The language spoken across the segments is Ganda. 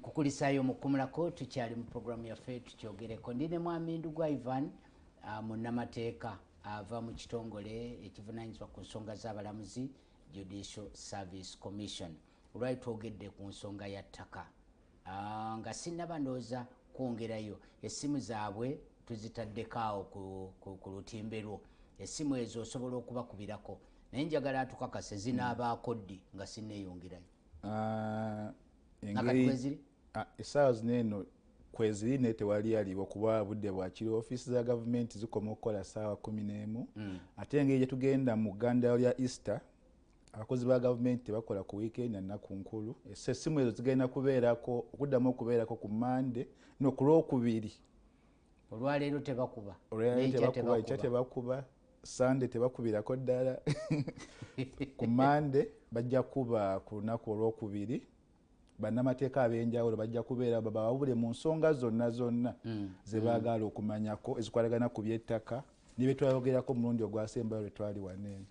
nkukulisayo mukumulako tukyali mu programu yaffe tukyogereko ndine mwami Ndugwa Ivan munnamateeka ava mu kitongole ekivunanyizibwa ku nsonga z'abalamuzi Judicial Service Commission. Olwali twogedde ku nsonga ya ttaka nga sinnaba ndowooza kwongerayo essimu zaabwe tuzitaddeko awo ku lutimbe lwo. Essimu ezo osobola okubakubirako naye njagala atukakase zinaabaako ddi nga sinneeyongerayo. Essaawa zino eno kweziri naye tewali aliwo kuba budde bwakiri. Ofiisi za gavumenti zikoma okukola ssaawa 11 ate engeri gye tugenda mu ggandalo lya Easter abakozi ba gavumenti bakola ku weekend na nnaku nkulu. Essimu ezo zigenda kubeerako okuddamu okubeerako ku Monday ku Lwokubiri. Olwaleero tebakuba. Ekya tebakuba. Sunday tebakubirako ddala. Ku Monday bajja kuba ku lunaku Olwokubiri. Bannamateeka ab'enjawulo bajja kubeera babawabule mu nsonga zonna ze baagala okumanyako ezikwatagana ku by'ettaka ne bye twayogerako mulundi ogwasembayo lwe twali waneeno.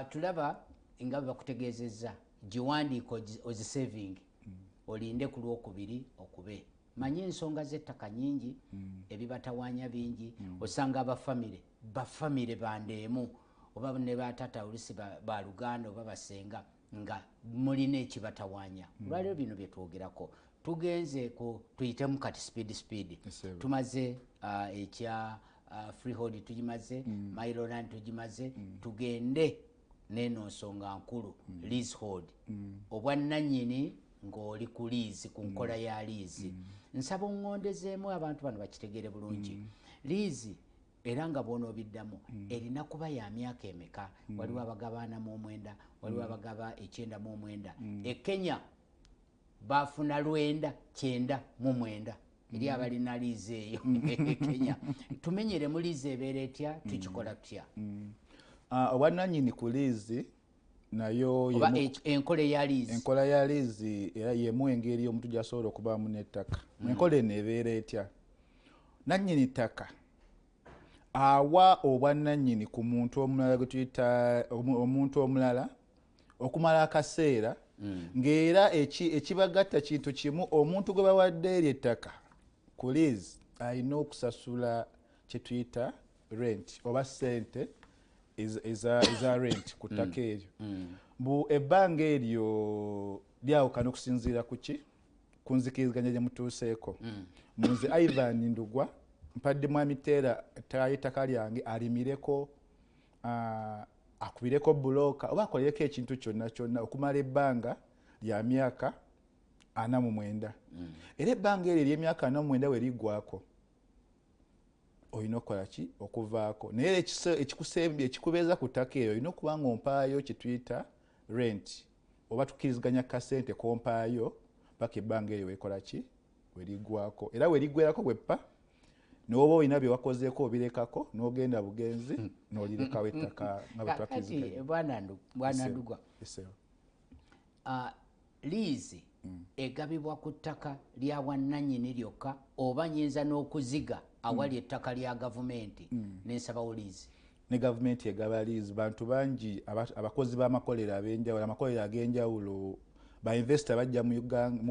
Tulaba nga bakutegeezezza giwandiika ozisavingi olinde ku Lwokubiri okube. Manyi ensonga z'ettaka nyingi, ebibatawaanya bingi, osanga bafamire bandeemu oba ne batata olusi ba Luganda oba basenga nga mulina ekibatawaanya. Olwaleero bino bye twogerako tugenze tuyitemu kati speed. Tumaze ekya freehold tugimaze, Mailoland tugimaze, tugende n'eno nsonga nkulu leasehold. Obwannannyini ng'oli ku liizi ku nkola ya liizi. Nsaba ongondezeemu abantu bano bakitegeere bulungi. Liizi era nga bw'onoobiddamu erina kuba ya myaka emeka. Waliwo abagaba 49, waliwo abagaba 99. E Kenya baafuna 999 eri abalina liizi eyo e Kenya. Tumenyeremu liizi ebeera etya, tukikola tutya? Obwannannyini ku liizi nayo oba enkola ya liizi. Enkola ya liizi era yemu engeri omuntu gy'asobola okubaamu n'ettaka. Enkola eno ebeera etya? Nannyini ttaka awa obwannannyini ku muntu omulala gwe tuyita omuntu omulala okumala akaseera ng'era ekibagatta kintu kimu. Omuntu gwe bawadde eri ettaka ku liizi alina okusasula kye tuyita rent oba ssente eza rent ku ttaka eryo. Ebbanga eryo lyawukana okusinziira ku ki? Ku nzikiriziganya gye mutuuseeko. Nze Ivan Ndugwa mpadde mwami Teera ettaka lyange alimireko, akubireko bulooka oba akolereko ekintu kyonna okumala ebbanga lya myaka 49. Era ebbanga eryo ery'emyaka 49 we liggwako olina okukola ki? Okuvaako. Naye ekikubeeza ku ttaka eryo olina okuba ng'ompaayo kye tuyita rent oba tukkiriziganya kasente kompaayo paka ebbanga eryo weekola ki? We liggwako. Era we liggwerako bweppa n'oba olina bye wakozeeko obirekako n'ogenda bugenzi n'olirekawo ettaka nga bwe twakkiriziganya. Bwana Ndugwa, liizi egabibwa ku ttaka lya bwannannyini lyokka oba nyinza n'okuziga awali ettaka lya gavumenti n'ensabawo liizi? Ne gavumenti egaba liizi. Bantu bangi abakozi b'amakolero ab'enjawulo, amakolero ag'enjawulo, bainvesita bajja mu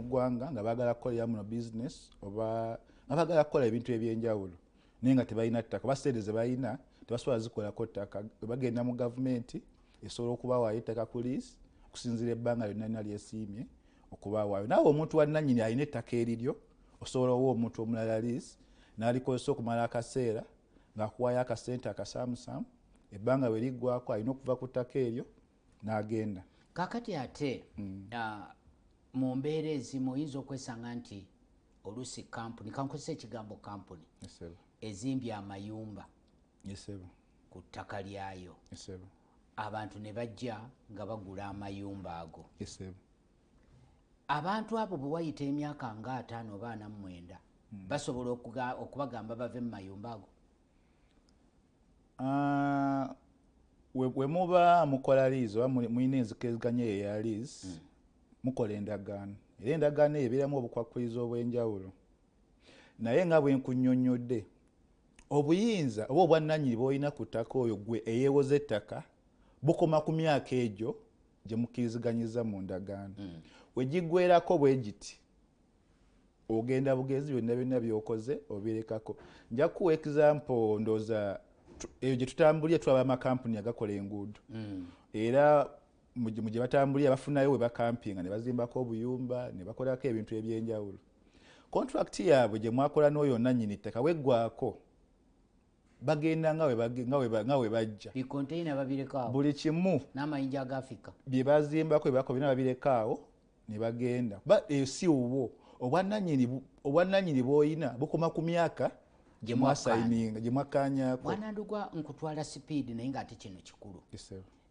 ggwanga nga baagala kukolera muno bizinesi oba nga baagala kukola ebintu eby'enjawulo naye nga tebalina ttaka oba ssente ze balina tebasobola zikolako ttaka. Bagenda mu gavumenti esobola okubawaayo ettaka ku liizi okusinziira ebbanga lyonna lyesiimye okubawaayo. Naawe omuntu wannannyini alina ettaka eriryo osobola owa omuntu omulala liizi n'alikozesa okumala akaseera ng'akuwaayo akasente akasaamusaamu. Ebbanga bwe liggwako alina okuva ku ttaka eryo n'agenda. Kaakati ate mu mbeera ezimu oyinza okwesanga nti oluusi kampuni, kankozesa ekigambo kampuni, ezimbye amayumba ku ttaka lyayo. Abantu ne bajja nga bagula amayumba ago. Abantu abo bwe wayita emyaka nga 5 oba 49 basobola okubagamba bave mu mayumba ago? We muba mukola liizi oba mulina enzikiriziganya eyo eya liizi mukola endagaano. Era endagaano eyo ebeeramu obukwakkulizo obw'enjawulo. Naye nga bwe nkunnyonnyodde obuyinza oba obwannannyini bw'olina ku ttaka oyo gwe eyeewoza ettaka bukoma ku myaka egyo gye mukkiriziganyiza mu ndagaano. We giggweerako bwe giti ogenda bugezi byonna byokoze obirekako. Nja kuwa example ndoza eyo gye tutambulira tulaba amakampuni agakola enguudo era mu gye batambulira bafunayo we bakampinga ne bazimbako obuyumba ne bakolako ebintu ebyenjawulo. Contract yaabwe gye mwakola n'oyo nannyini ttaka weggwako bagenda nga we bajja bikonteina babireka buli kimu n'amayinja aga Africa bye bazimbako bye bakola babireka ne bagenda eyo si uwo obwannannyini bw'olina bukoma ku myaka gye mwasayininga gye mwakkaanyako. Mwana ndugwa nkutwala sipiidi naye ng'ate kino kikulu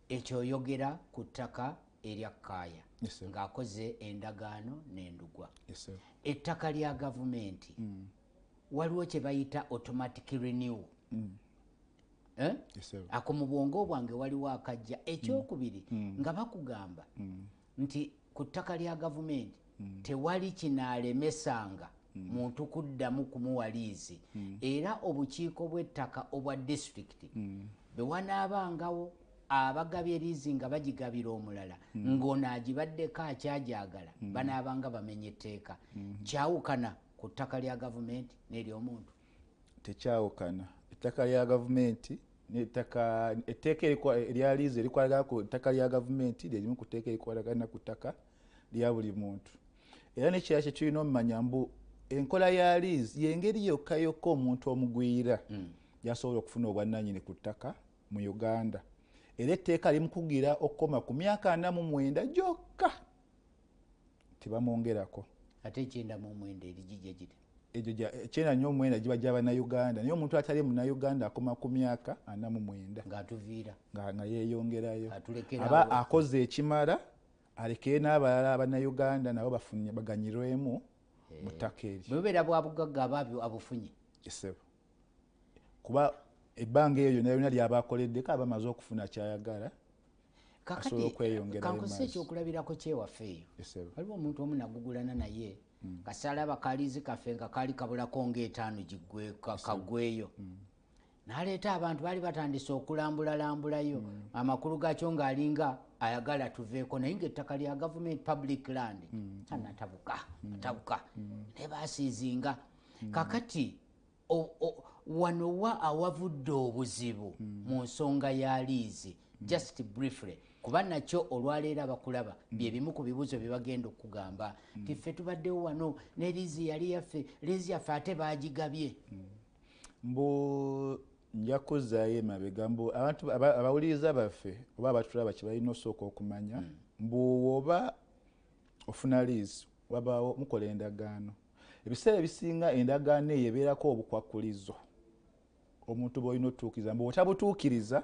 ekyo oyogera ku ttaka erya Kaaya ng'akoze endagaano n'Endugwa. Ettaka lya gavumenti waliwo kye bayita automatic renew. Ako mu bwongo bwange waliwo akajja. Ekyokubiri nga bakugamba nti ku ttaka lya gavumenti tewali kinaalemesanga muntu kuddamu kumuwa liizi era obukiiko bw'ettaka obwa disitulikiti bwe wanaabangawo abagabye liizi nga bagigabira omulala ng'onaagibaddeko akyajagala banaabanga bamenye etteeka. Kyawukana ku ttaka lya gavumenti n'ery'omuntu? Tekyawukana. Ettaka lya gavumenti etteeka erya liizi erikwatagana ku ttaka lya gavumenti lyerimu ku tteeka erikwatagana ku ttaka lya buli muntu. Era n'ekirala kye tulina omumanya mbu enkola ya liizi y'engeri yokka omuntu omugwira yasobola okufuna obwannannyini ku ttaka mu Uganda. Era etteeka limukugira okukoma ku myaka 49 gyokka tebamwongerako. Ate 99 erigijja giti egyo 99 giba gy'Abannayuganda naye omuntu atali Munnayuganda akoma ku myaka 49 ng'atuviira nga yeeyongerayo aba akoze ekimala alekere n'abalala Abannayuganda nabo bafunye baganyirwemu mu ttaka eryo. Bwe bubeera bwa bugagga ababyo abufunye kuba ebbanga eyo yonna yonna lyaba akoleddeko aba amaze okufuna kyayagala asobola okweyongerayo. Kankose ekyokulabirako kyewaffe eyo waliwo omuntu omu nagugulana naye kasala bakalizi kaffe nga kaali kabulako ng'etaano kagweyo n'aleeta abantu baali batandise okulambulalambulayo amakulu gaakyo ng'alinga ayagala tuveeko naye ng'ettaka lya gavumenti public land anatabuka ne baasiizinga. Kakati wano wa awavudde obuzibu mu nsonga ya liizi just briefly kuba nakyo olwaleero abakulaba bye bimu ku bibuuzo bye bagenda okugamba nti ffe tubaddewo wano ne liizi yali yaffe liizi yaffe ate baagigabye. Mbu nja kuzzaayo emabega mbu abantu abawuliriza baffe oba abatulaba kye balina osooka okumanya mbu oba ofuna liizi wabaawo mukola endagaano. Ebiseera ebisinga endagaano eyo ebeerako obukwakkulizo omuntu bw'olina otuukiriza mbu otabutuukiriza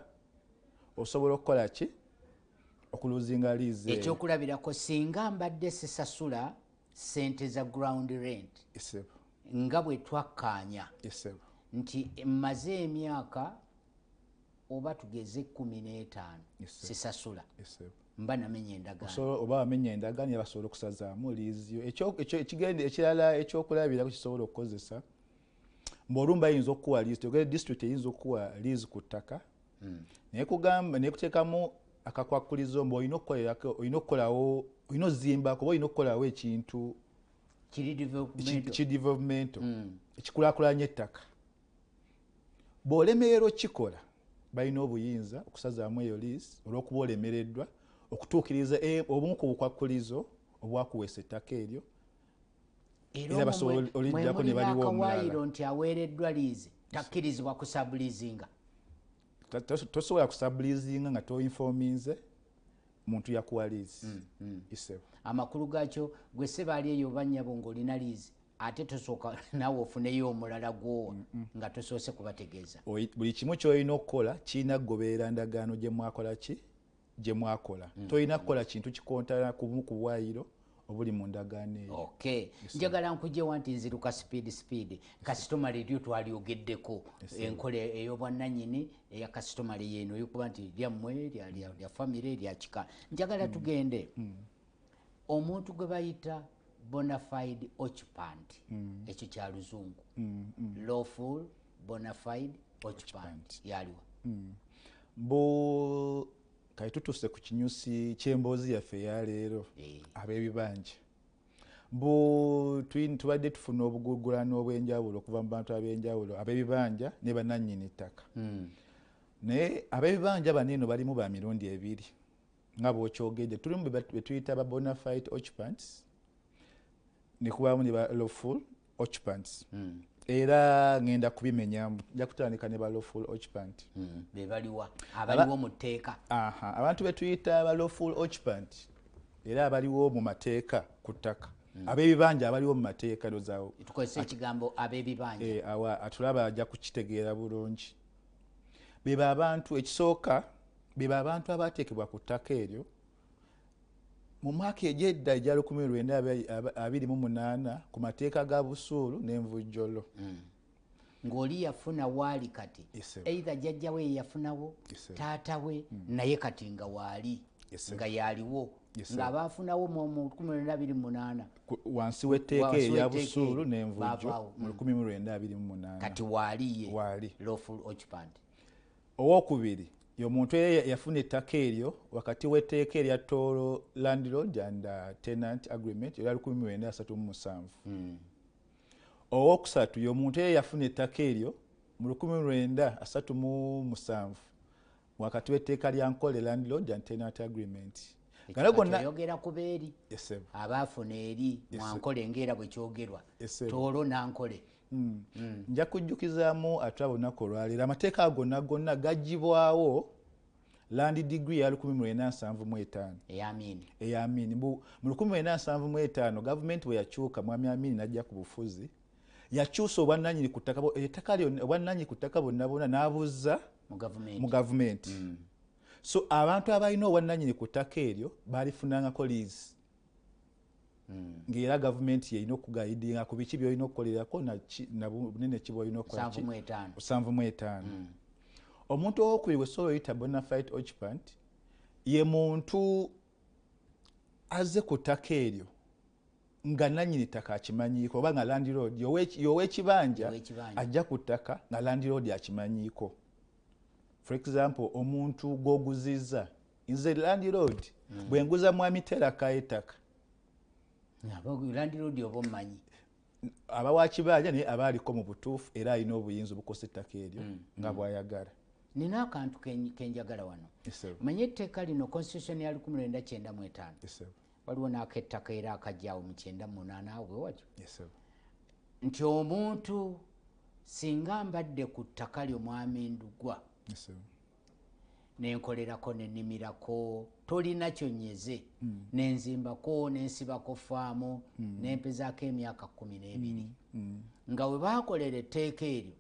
osobola okukola ki okuluzinga liizi. Ekyokulabirako singa mbadde sisasula ssente za ground rent nga bwe twakkaanya nti mmaze emyaka oba tugeze 15 sisasula mba namenye endagaano oba wamenye endagaano yabasobola okusazaamu liizi yo. Ekirala ekyokulabirako kisobola okukozesa mb'olumba ayinza okukuwa liizi togere disitulikiti eyinza okukuwa liizi ku ttaka naye kugamba naye kuteekamu akakwakkulizo mbu olina okukolawo olina ozimbako oba olina okukolawo ekintu kidevelopmento ekikulaakulanya ettaka. Bw'olemererwa okukikola balina obuyinza okusazaamu eyo liizi olw'okuba olemereddwa okutuukiriza obumu ku bukwakkulizo obwakuweesa ettaka eryo era basobola oliddako ne baliwo omulala nti aweereddwa liizi takkirizibwa kusabulizinga. Tosobola kusabulizinga nga toinfominze muntu yakuwa liizi. Amakulu gaakyo gwe sebaali eyo bannyabo ng'olina liizi ate tosooka naawe ofuneyo omulala gwowa nga tosoose kubategeeza. Buli kimu ky'olina okukola kirina kugoberera ndagaano gye mwakola gye mwakola. Tolina kukola kintu kikontana kubumu ku bwayiro obuli mu ndagaano eyo. Njagala nkugyewa nti nziruka speed kasitoma liryo twalyogeddeko enkola ey'obwannannyini eya kasitoma yeeno yokuba nti lyammwe lya famire lya kika. Njagala tugende omuntu gwe bayita bona fide occupant ekyo kya luzungu lawful bona fide occupant yaliwa mbu kati tutuse ku kinyusi ky'emboozi yaffe eya leero ab'ebibanja tubadde tufuna obugugulano obw'enjawulo okuva mu bantu ab'enjawulo ab'ebibanja ne bannannyini ttaka naye ab'ebibanja baneno balimu ba mirundi ebiri nga bw'okyogedde tulimu be tuyita ba bona fide occupants ne kubamu ne ba lawful occupants era ngenda kubimenyamu nja kutandika ne ba lawful occupant bebaliwa abaliwo mu tteeka abantu be tuyita ba lawful occupant era abaliwo mu mateeka ku ttaka ab'ebibanja abaliwo mu mateeka dozaawo tukozesa ekigambo ab'ebibanja awa atulaba ajja kukitegeera bulungi beba abantu ekisooka beba abantu abateekebwa ku ttaka eryo mu mwaka egyedda egya 1928 ku mateeka ga busuulu n'envujjolo ng'oli yafuna waali kati eitha jjajja we yafunawo taata we naye kati nga waali nga yaaliwo ng'abaafunawo mu 1928 wansi w'etteeka erya busuulu n'envujjo mu 1928 kati waaliye lawful occupant. Owokubiri y'omuntu yafuna ettaka eryo wakati w'etteeka erya toll landlord and tenant agreement erya 1937. Owokusatu y'omuntu yafuna ettaka eryo mu 1937 wakati w'etteeka lya nkole landlord and tenant agreement. Oyogera ku beeri abaafuna eri mwankole ng'era bwe kyogerwa toolo nankole. Nja kujjukizaamu ate olunaku olwaleero amateeka gonna gonna gaggyibwawo land degree ya 1975 eyamini mu 1975 gavumenti bwe yakyuka mwami Amini n'ajja ku bufuzi yakyusa obwannannyini ku ttaka ettaka obwannannyini ku ttaka bonna bonna n'abuzza mu gavumenti. So abantu abalina obwannannyini ku ttaka eryo baalifunangako lease ng'era gavumenti yeyina okugayidinga ku biki by'olina okukolerako nabunene ki bw'olina okukola 75. Omuntu owokubiri gwe sobola oyita bona fide occupant ye muntu azze ku ttaka eryo nga nannyini ttaka akimanyiiko oba nga landlord y'ow'ekibanja ajja ku ttaka nga landlord akimanyiiko. For example omuntu gw'oguzizza nze landlord bwe nguza mwami teraka ettaka landlord oba omumanyi aba wakibanja naye aba aliko mu butuufu era alina obuyinza obukosa ettaka eryo nga bw'ayagala. Nina akantu kenjagala wano manye etteeka lino constitution ya 1995 waliwo n'akettaka era akajjaawo mu 98 awe watyo nti omuntu singa mbadde ku ttaka lyo mwami Ndugwa nenkolerako nenimirako tolina kyonyeze nenzimbako nensibako faamu nempezaako emyaka 12 nga we bakolera etteeka eryo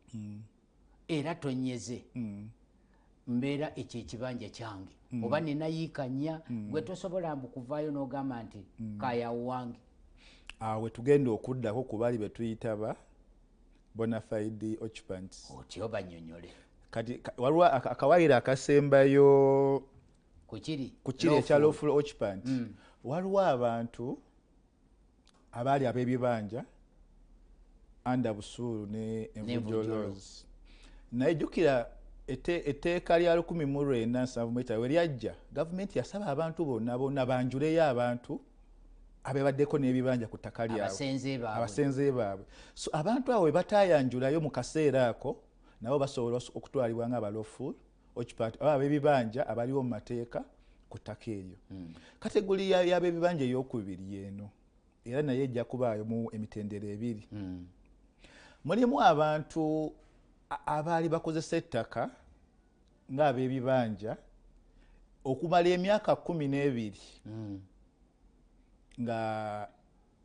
era tonyeze mbeera ekyo ekibanja kyange oba nenayiikanya gwe tosobola mbu kuvaayo n'ogamba nti kayawo wange. Awe tugenda okuddako ku bali be tuyitaba bona fide occupants otyo banyonyole kati waliwo akawaayiro akasembayo ku kiri ekya lawful occupant. Waliwo abantu abaali ab'ebibanja anda busuulu ne envujjolozi naye jjukira etteeka lya 1975 we lyajja gavumenti yasaba abantu bonna banjuleyo abantu abebaddeko n'ebibanja ku ttaka lyabwe abasenze baabwe. So abantu abo we bataayanjulayo mu kaseera ako nabo basobola okutwalibwa nga abalawful occupant oba ab'ebibanja abaliwo mu mateeka ku ttaka eryo. Kategori y'ab'ebibanja ey'okubiri y'eno era naye ejja kubaayo mu emitendera ebiri. Mulimu abantu abaali bakozesa ettaka ng'ab'ebibanja okumala emyaka 12 nga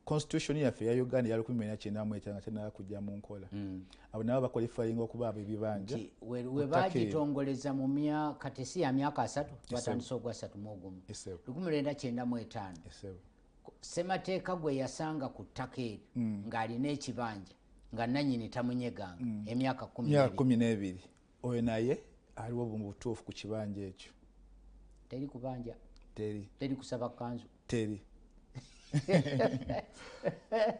constitution yaffe ya Uganda ya 1995 tena kujja mu nkola abo nabo bakwalifyinga okuba ab'ebibanja we bagitongoleza mu myaka tesi ya myaka 3 batandise ogwa 3 1995 Semateeka gwe yasanga ku ttaka eryo ng'alina ekibanja nga nannyini tamunyeganga emyaka 12 oyo naye aliwo mu butuufu ku kibanja ekyo teri kubanja teri kusaba kanzu teri.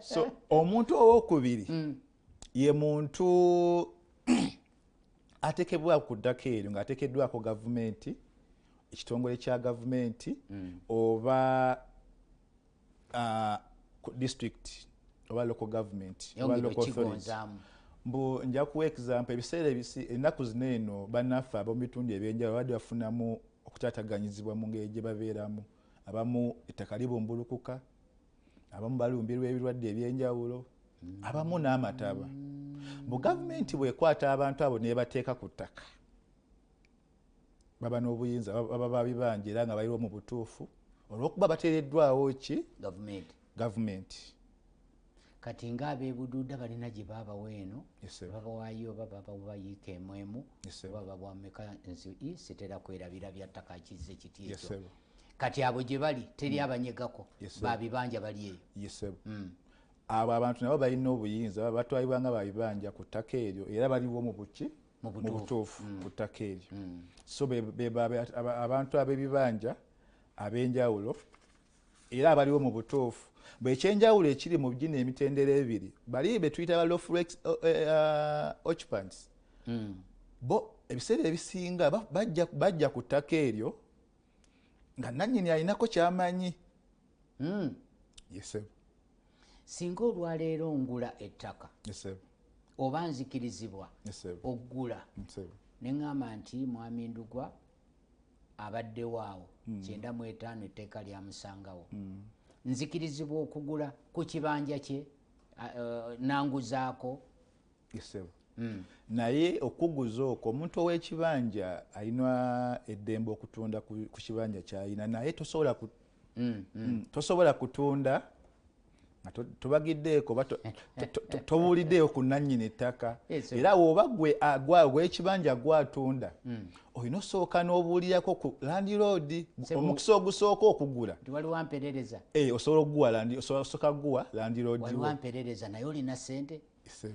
So omuntu owokubiri ye muntu atekebwa ku ttaka eryo ng'atekeddwako gavumenti ekitongole kya gavumenti oba district oba local government oba local authority mbu nja kuwa example ebiseera ennaku zino eno bannaffe ab'omu bitundu ebyenjawulo badde bafunamu okutataganyizibwa mu ngeri gye babeeramu abamu ettaka libumbulukuka abamu balumbirwa ebirwadde ebyenjawulo abamu n'amataba bu gavumenti bwekwata abantu abo nebateeka ku ttaka baba n'obuyinza baba babibanja era nga baliwo mu butuufu olw'okuba bateereddwawo ki gavumenti kati ng'abeebuduuda balina gye baabawo eno babawaayo oba babayiika emwemu oba babwameka nsi sitera kwerabira bya ttaka akizze kiti ekyo kati abo gye bali teri abanyegako babibanja bali eyo abo abantu nabo balina obuyinza batwalibwa nga babibanja ku ttaka eryo era baliwo mu butuufu ku ttaka eryo so abantu ab'ebibanja ab'enjawulo era abaliwo mu butuufu bwekyenjawulo ekiri mu bigina emitendera ebiri bali betuyita ba lawful occupants bo ebiseera ebisinga bajja ku ttaka eryo nga nannyini alinako kyamanyi singa olwaleero ngula ettaka oba nzikirizibwa oggula ne ŋŋamba nti mwami Ndugwa abaddewo awo 95 etteeka lyamusangawo nzikirizibwa okugula ku kibanja kye nanguzaako naye okuguza okwo omuntu ow'ekibanja alina eddembe okutunda ku kibanja ky'alina naye tosobola kutunda tobagiddeeko tobuuliddeyo ku nannyini ettaka era woba gwe ekibanja gwatunda olina osooka n'obuulirako ku landiroodi omukisa ogusooka okugula osobola okuguwa landiroodi waliwo mperereza naye olina ssente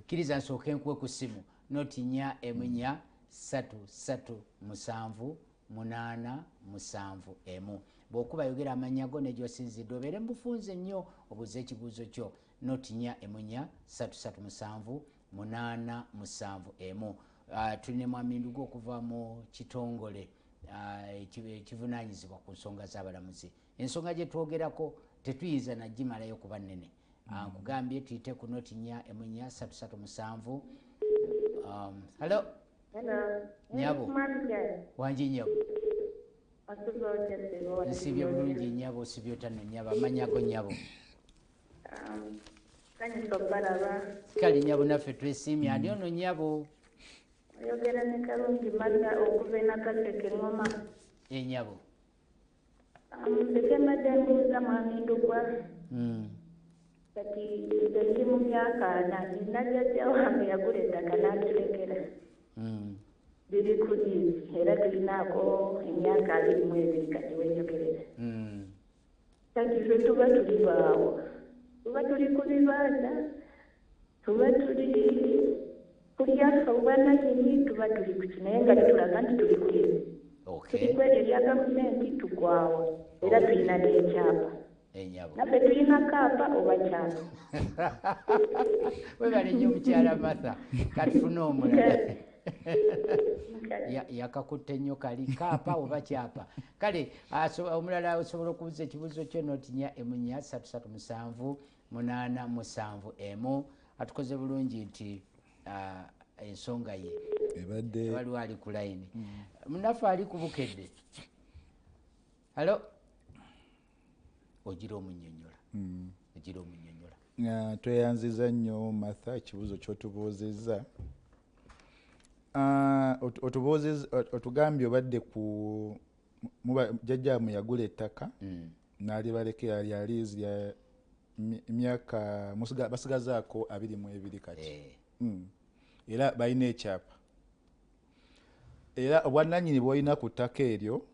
kkiriza nsooke nkuwe ku ssimu notinya emunya 33787 bw'okuba yogera amanya go negyosinzidde obeere mubufunze nnyo obuze ekibuuzo kyo notinya emunya 33787 tulina mwami Ndugwa okuva mu kitongole ekivunaanyizibwa ku nsonga z'abalamuzi ensonga gye twogerako tetuyinza nagimalayo kuba nnene nkugambye tuyite ku notinya emunya 337 Hello Nyabo wangi Nyabo nsibye bulungi Nyabo osibye otano Nyabo amanyago Nyabo kali Nyabo naffe twesimye ali ono Nyabo oyogera ne Kalungi Martha okuva e Nakaseke Ngoma Nyabo ndeke mbadde mbuuza mwami Ndugwa kati ndi mu myaka nina jjajja wange yagula ettaka n'atulegera biri ku liizi era tulinaako emyaka 22 kati wenjogerera kati ffe tuba tuli baawo tuba tuli ku bibanja tuba tuli kulya obwannannyini tuba tuli ku kinaye nga tetulaga nti tuli ku liizi tuli ku eryo lya gavumenti tugwawo era tulina n'ekyapa naffe tulina kaapa oba kyapa webale nnyo omukyala Martha katufune omulala yakakutte nnyo kali kaapa oba kyapa kale omulala osobola okubuuza ekibuuzo kyo notinya emunya 33787 atukoze bulungi nti ensonga ye waliwo ali ku layini munaffe ali ku Bukedde halo ogira omunnyonnyola tweyanziza nnyo Martha ekibuuzo kyotubuuzizza otugambye obadde ku jjajjaamu yagula ettaka n'alibalekera lya liizi lya myaka basigazaako 22 kati era balina ekyapa era obwannannyini bwolina ku ttaka eryo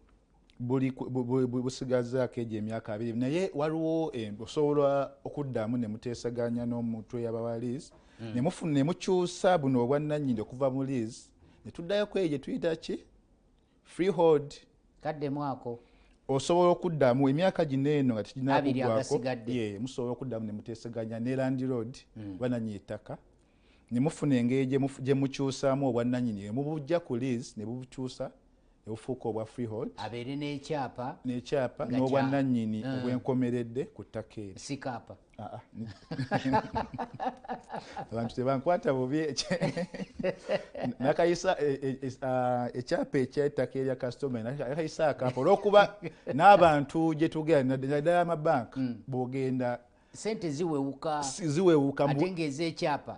busigazaako egyo emyaka 2 naye waliwo osobola okuddamu ne muteesaganya n'omuntu eyabawa liizi ne mukyusa buno obwannannyini okuva mu liizi ne tuddayo ku eyo gye tuyita ki freehold kaddemwako osobola okuddamu emyaka gino eno nga teginakugwako musobola okuddamu ne muteesaganya ne landiroodi bannannyini ettaka ne mufuna engeri gye mukyusaamu obwannannyini mubujja ku liizi ne bubukyusa obufuuka obwa freehold abeere n'ekyapa n'obwannannyini obwenkomeredde ku ttaka eryo sikaapa abantu tebankwata bubi nakayisa ekyapa ekyettaka erya kasitoma nakayisa akaapa olwokuba n'abantu gye tugenda naddala amabanka bw'ogenda sente ziwewuka ate ng'ez'ekyapa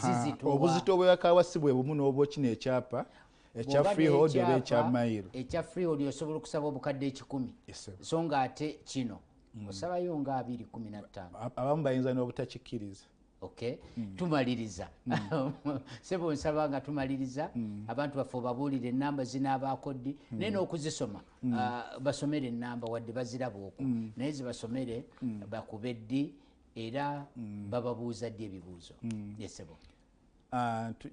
zizitoowa obuzito bwebakawa si bwe bumu n'obwokino ekyapa ekya freehold oba ekya mayiro ekya freehold osobola okusaba obukadde 10 so nga ate kino osabayo nga 215 abamu bayinza n'obutakikkiriza okay tumaliriza sebo nsaba nga tumaliriza abantu baffe babuulire enamba zinaabaakodi naye n'okuzisoma basomere enamba wadde baziraba okwo naye zibasomere bakube ddi era bababuuza ddi ebibuuzo yesebo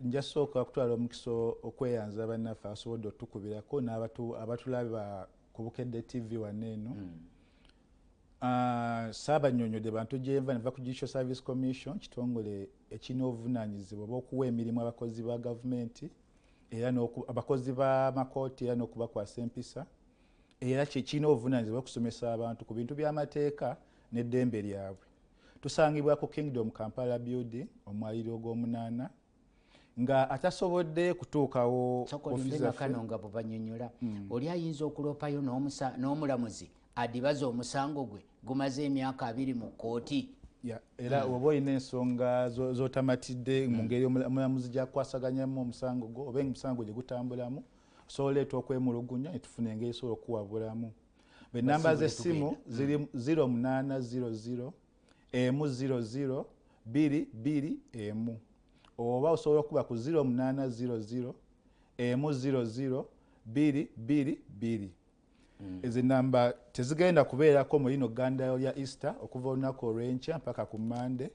njasooka kutwala omukisa okweyanza bannaffe abasobodde otukubirako n'abatulaba ku Bukedde TV wanneeno saabanyonyodde bantu gyenva neva ku Judicial Service Commission kitongole ekirina obuvunaanyizibwa obw'okuwa emirimu abakozi ba gavumenti era abakozi b'amakooti era n'okubakwasa empisa era kirina obuvunaanyizibwa okusomesa abantu ku bintu by'amateeka n'eddembe lyabwe. Tusangibwa ku Kingdom Kampala Building omwaliro ogw'omunaana nga atasobodde kutuukawo kano nga bwebanyonnyola oli ayinza okulopayo n'omulamuzi adibaza omusango gwe gumaze emyaka 2 mu kkooti era oba olina ensonga zotamatidde mu ngeri omulamuzi gyakwasaganyamu omusango gwo oba omusango gye gutambulamu osobola leeta okwemulugunya netufuna engeri esobola okuwabulamu. Bennamba z'essimu ziri 0800 100 221 oba osobola okuba ku 0800 100 222. Ezi namba tezigenda kubeerako mu lino gganda lya Easter okuva olunaku olw'enkya mpaka ku Mande.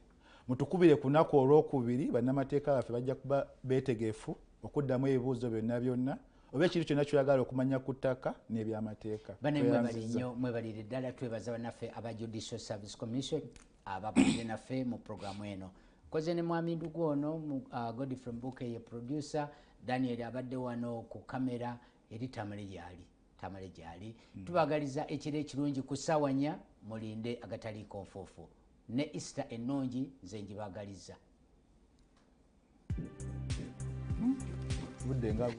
Mutukubire ku lunaku olwokubiri bannamateeka baffe bajja kuba beetegeefu okuddamu ebibuuzo byonna oba ekintu kyonna kyoyagala okumanya ku ttaka n'ebyamateeka. Bane mwebalire ddala twebaza bannaffe aba Judicial Service Commission ababadde naffe mu programu eno. Koze ne mwami ndugu ono Godfrey Mbuke ye producer, Daniel abadde wano ku kamera eri Tamale gyali. Tubagaliza ekiro ekirungi ku ssaawa 4 mulinde agataliiko nfuufu ne Easter ennungi nze njibagaliza. Budde nga